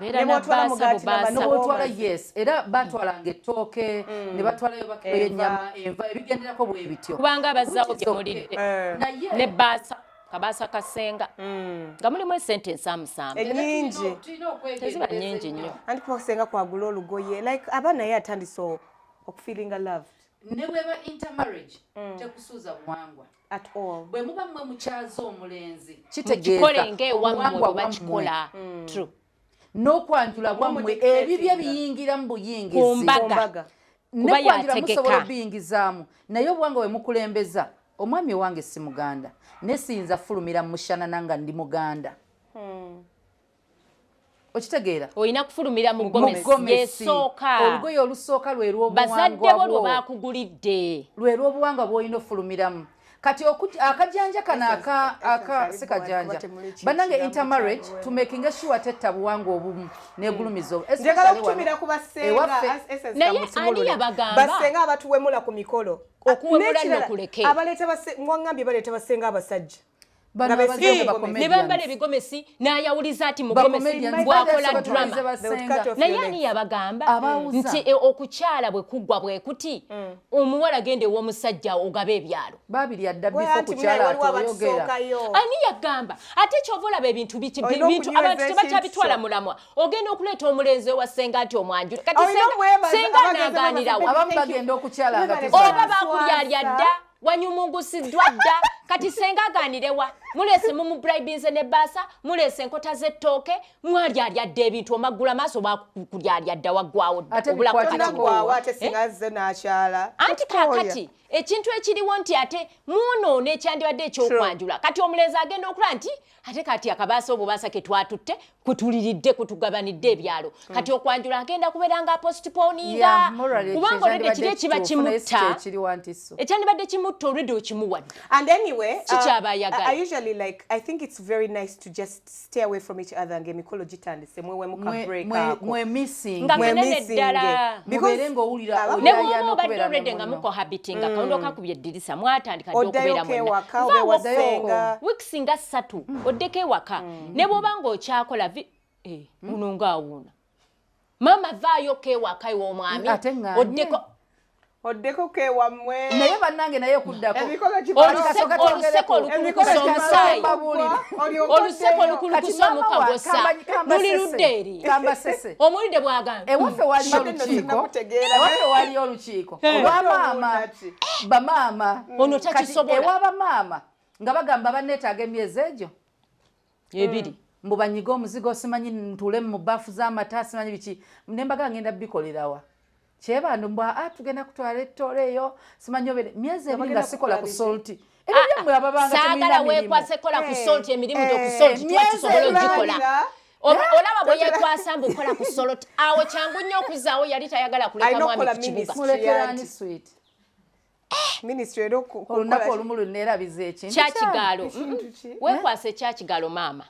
[SPEAKER 2] n'obwotwala yes era batwalanga ettooke ne batwalayo bakiro y'ennyama enva ebigenderako bwe bityo
[SPEAKER 3] kubanga abazzawo byemulidde ne baasa kabaasa kasenga nga mulimu esente ensamusamu
[SPEAKER 1] ennyingi
[SPEAKER 3] teziba nnyingi nnyo
[SPEAKER 1] anti kubakusenga kwagula olugoye like aba naye atandise okufeelinga loved
[SPEAKER 2] ne bweba intermarriage tekusuuza buwangwa
[SPEAKER 1] at all
[SPEAKER 2] bwe muba mmwe mukyaza omulenzi
[SPEAKER 3] kitegeeza ng'ewammwe bakikola true
[SPEAKER 2] n'okwanjula bwammwe ebibye biyingiramu buyingizi
[SPEAKER 3] ku mbaga
[SPEAKER 2] ne kwanjula musobola obiyingizaamu naye obuwanga bwe mukulembeza omwami owange si muganda ne siyinza fulumira mushanana nga ndi muganda okitegeera
[SPEAKER 3] oyina kufulumira mu gomesi yesooka
[SPEAKER 2] olugoye olusooka lwe
[SPEAKER 3] bazadde bo lwe bakugulidde
[SPEAKER 2] lwe lw'obuwanga bw'olina ofulumiramu kati akajanja kano si kajanja bannange intermarriage tumakinga sure tetta buwanga obumu negulumizo
[SPEAKER 1] njagala okutumira ku
[SPEAKER 3] naye ani yabagamba
[SPEAKER 1] basenga abatuwemula ku mikolo
[SPEAKER 3] okuwemula nokuleke
[SPEAKER 1] mwangambye baleeta basenga abasajja
[SPEAKER 3] ne bambala ebigomesi n'ayawuliza ati mugomesi bwakola drama naye ani yabagamba nti okukyala bwe kuggwa bwe kuti omuwala gende ew'omusajja ogaba ebyalo
[SPEAKER 2] babiri adda bifo kukyala atoyogera
[SPEAKER 3] ani yagamba ate kyova olaba ebintu abantu tebakyabitwala mulamwa ogenda okuleeta omulenzi ewasenga nti omwanjula kati senga n'agaanirawo
[SPEAKER 2] abamu bagenda okukyala nga
[SPEAKER 3] oba bakulyalya dda wanyumungusiddwa dda kati senga aganirewa mulese mumubribinze ne basa mulese enkota z'ettooke mwalyalyadde ebintu omagula maaso bakulyalya waggwawo anti kakati ekintu ekiriwo nti ate mwonoona ekyandibadde ekyokwanjula kati omulenzi agenda okulaba nti ate kati akabaasa obubaasa ke twatutte kutuliridde kutugabanidde ebyalo kati okwanjula agenda kubeera nga postponinga kubanga olwedde kiri ekiba kimutta ekyandibadde kimutta olwedde okimuwadde
[SPEAKER 1] and anyway I usually like I think it's very nice to just stay away from each other ngemikolo gitandise mwe muka break ako
[SPEAKER 2] mwe missing
[SPEAKER 3] nga menene ddala
[SPEAKER 2] because ng'owulira
[SPEAKER 3] ne bw'oba obadde olwedde nga mukohabitinga kawondo kakubye eddirisa mwatandika dde okubeera
[SPEAKER 1] mwenna
[SPEAKER 3] weeks nga 3 oddeko ewaka ne bw'oba ng'okyakola muno ngaawuuna maama vaayo kewaka ew'omwami
[SPEAKER 1] oddeko kewammwe
[SPEAKER 2] naye bannange naye kuddako
[SPEAKER 3] oluseko olukulukusa omusaayi oluseko olukulukusa omukagosa luli ludde eri omulidde bwagamba
[SPEAKER 2] ewaffe waliyo olukiiko olwamaama bamaama
[SPEAKER 3] ono takisobola
[SPEAKER 2] ewabamaama nga bagamba banneetaaga emyezi egyo
[SPEAKER 3] ebiri
[SPEAKER 2] mbubanyiga omuzigo simanyi ntuule mu baafu z'amata simanyi biki nembaga ngenda bikolerawa kyebando mbwa tugenda kutwala ettoola eyo simanyi obere myezi ebiri nga sikola ku solti ebyo byemmwe ababanga
[SPEAKER 3] saagala weekwase kola ku solti emirimu gyokusolti twakisobola ogikola olaba bwe yekwasa mbu kola ku solti awo kyangu nnyo okuzaawo yali tayagala kuleka mwami ku kibuga
[SPEAKER 2] mulekerani sweet
[SPEAKER 1] ministry
[SPEAKER 2] olunaku olumu luneerabiza ekintu
[SPEAKER 3] kyakigaalo weekwase kyakigaalo maama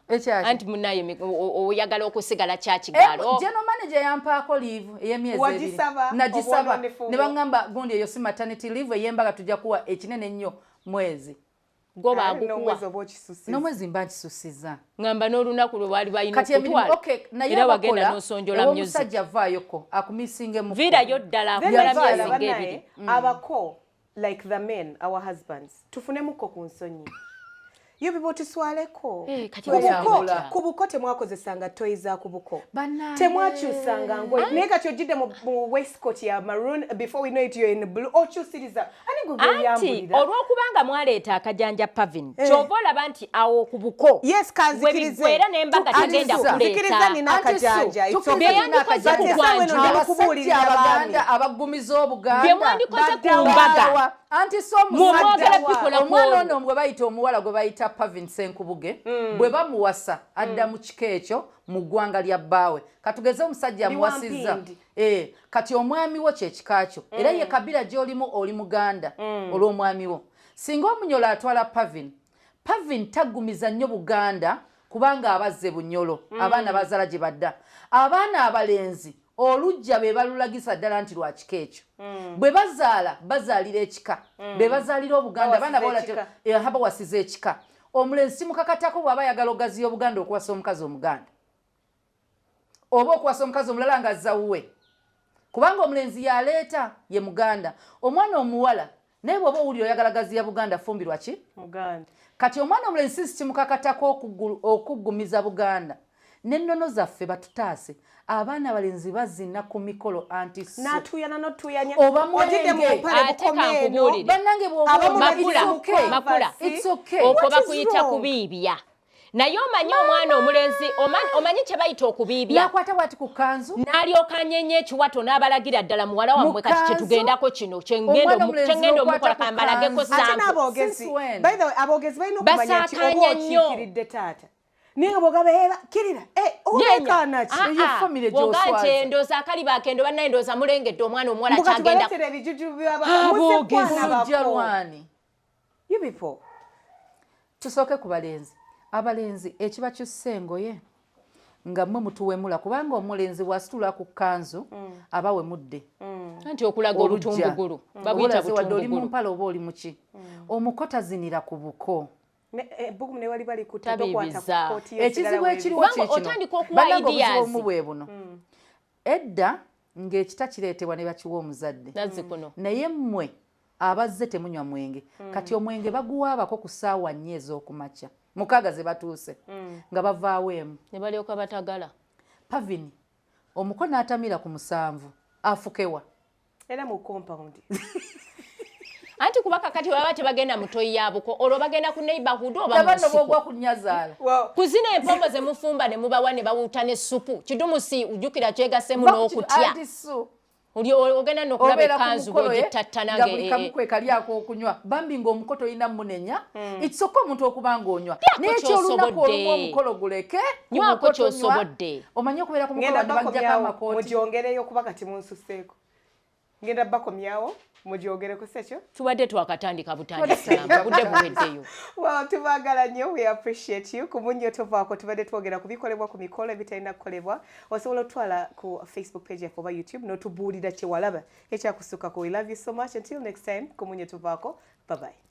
[SPEAKER 3] anti munaye oyagala okusigala kyakigaalo
[SPEAKER 2] general manager yampaako leave ey'emyezi ebiri nagisaba ne baŋŋamba gundi eyo si maternity leave ey'embaga tujja kuwa ekinene ennyo mwezi
[SPEAKER 3] go baagukuwa
[SPEAKER 2] n'omwezi mba nkisusiza
[SPEAKER 3] ŋŋamba n'olunaku lwe baali balina okutwala era wagenda n'osonjola music
[SPEAKER 2] omusajja avaayoko akumisinga emu
[SPEAKER 3] viirayo ddala akola myezi ng'ebiri
[SPEAKER 1] abako like the men our husbands tufunemuko ku nsonyi yo bibo tuswaleko
[SPEAKER 3] kati
[SPEAKER 1] kubuko temwakozesanga toy za kubuko temwakyusanga ngoye naye kati ojjidde mu waistcoat ya maroon before we know it you're in blue okyusiriza ani gwe byambulira
[SPEAKER 3] olw'okubanga mwaleeta akajanja pavin kyova olaba nti awo kubuko
[SPEAKER 1] yes kanzikirize
[SPEAKER 3] era nembaga tagenda kuleeta
[SPEAKER 1] nina akajanja
[SPEAKER 3] byeyandikoze ku Kwanjula
[SPEAKER 2] abaganda abagumiza obuganda
[SPEAKER 3] byemwandikoze ku mbaga
[SPEAKER 2] anti so
[SPEAKER 3] mwagala bikola
[SPEAKER 2] omwana ono gwe bayita omuwala gwe bayita Pavin Senkubuge bwe bamuwasa adda mu kika ekyo mu ggwanga lya bbaawe katugeze omusajja amuwasizza kati omwami wo kyekikakyo era ye kabira gy'olimu oli muganda olw'omwami wo singa omunyolo atwala Pavin tagumiza nnyo Buganda kubanga abazze bunyolo abaana bazala gye badda abaana abalenzi olujja be balulagisa ddala nti lwa kika ekyo bwe bazaalira ekika be bazaalira Obuganda abaana bawala bawasiza ekika omulenzi simukakatako bw'aba ayagala ogaziya Obuganda okuwasa omukazi omuganda oba okuwasa omukazi omulala ng'azza wuwe kubanga omulenzi yaleeta ye muganda omwana omuwala naye bw'oba owulira oyagala gaziya Buganda fumbirwa ki
[SPEAKER 1] muganda kati
[SPEAKER 2] omwana omulenzi simukakatako okuggumiza Buganda n'ennono zaffe batutaase abaana abalenzi bazina ku mikolo anti
[SPEAKER 1] natuyana notuyanya
[SPEAKER 2] oba mwenge
[SPEAKER 3] bannange makula okoba kuyita kubiibya naye omanyi omwana omulenzi omanyi kye bayita okubiibya
[SPEAKER 2] nakwata bwati ku kanzu
[SPEAKER 3] n'alyoka anyenye ekiwato n'abalagira ddala muwala wammwe kati kyetugendako kino kyengenda omukola kambalageko sample
[SPEAKER 1] by the way aboogezi balina okumanya nti oba okiikiridde taata ninga bogaba kirira olekana
[SPEAKER 2] family jo
[SPEAKER 3] swaz boganje ndoza akali bakendo banna ndoza mulengedde omwana omwala kyagenda
[SPEAKER 1] mukati ebijuju byaba
[SPEAKER 2] jalwani
[SPEAKER 1] yubipo
[SPEAKER 2] tusoke ku abalenzi ekiba kyusengoye nga mmwe mutuwemula kubanga omulenzi wasitula ku kanzu abawe mudde
[SPEAKER 3] anti okulaga olutumbugulu babuyita butumbugulu
[SPEAKER 2] oli mu mpala oba oli muki omukota zinira ku buko
[SPEAKER 1] bugumu ne wali bali kutakwata koti
[SPEAKER 2] ekizibu ekiriwo kino banango bwe buno edda ng'ekita kireetebwa ne bakiwa omuzadde naye mmwe abazze temunywa mwenge kati omwenge baguwaabako ku ssaawa 4 ez'okumakya mukaaga ze batuuse nga bavaawo emu
[SPEAKER 3] ne balyoka batagala
[SPEAKER 2] Pavin omuko n'atamira ku 7 afukewa
[SPEAKER 1] era mu compound
[SPEAKER 3] anti kubaka kati baba tebagenda mutoyi yabuko olwo bagenda ku neighborhood oba
[SPEAKER 2] tabano bogwa kunyazaala
[SPEAKER 3] kuzina empombo ze mufumba ne mubawa ne bawuta ne supu kidumusi ujukira kyegasemu n'okutya uli ogenda n'okulaba ekanzu bw'ogittattanange
[SPEAKER 2] buli kamu kwekalyako okunywa bambi ng'omukoto olina munenya ekisooka omuntu okubanga onywa n'ekyo olunaku olumu omukolo guleke
[SPEAKER 3] nywako ky'osobodde
[SPEAKER 2] omanyi okubeera ku mukolo ne bagjako amakooti
[SPEAKER 1] mugyogereyo kuba kati munsuseeko ngenda bakomyawo mugyogereko sekyo
[SPEAKER 3] tubadde twakatandika butandikiramu budde buweddeyo
[SPEAKER 1] well tubagala nnyo we appreciate you ku munyo tovaako tubadde twogera ku bikolebwa ku mikolo ebitalina kukolebwa osobola otwala ku Facebook page yaffe oba YouTube n'otubuulira kye walaba ekyakusukako we love you so much until next time ku munyo tovaako bye bye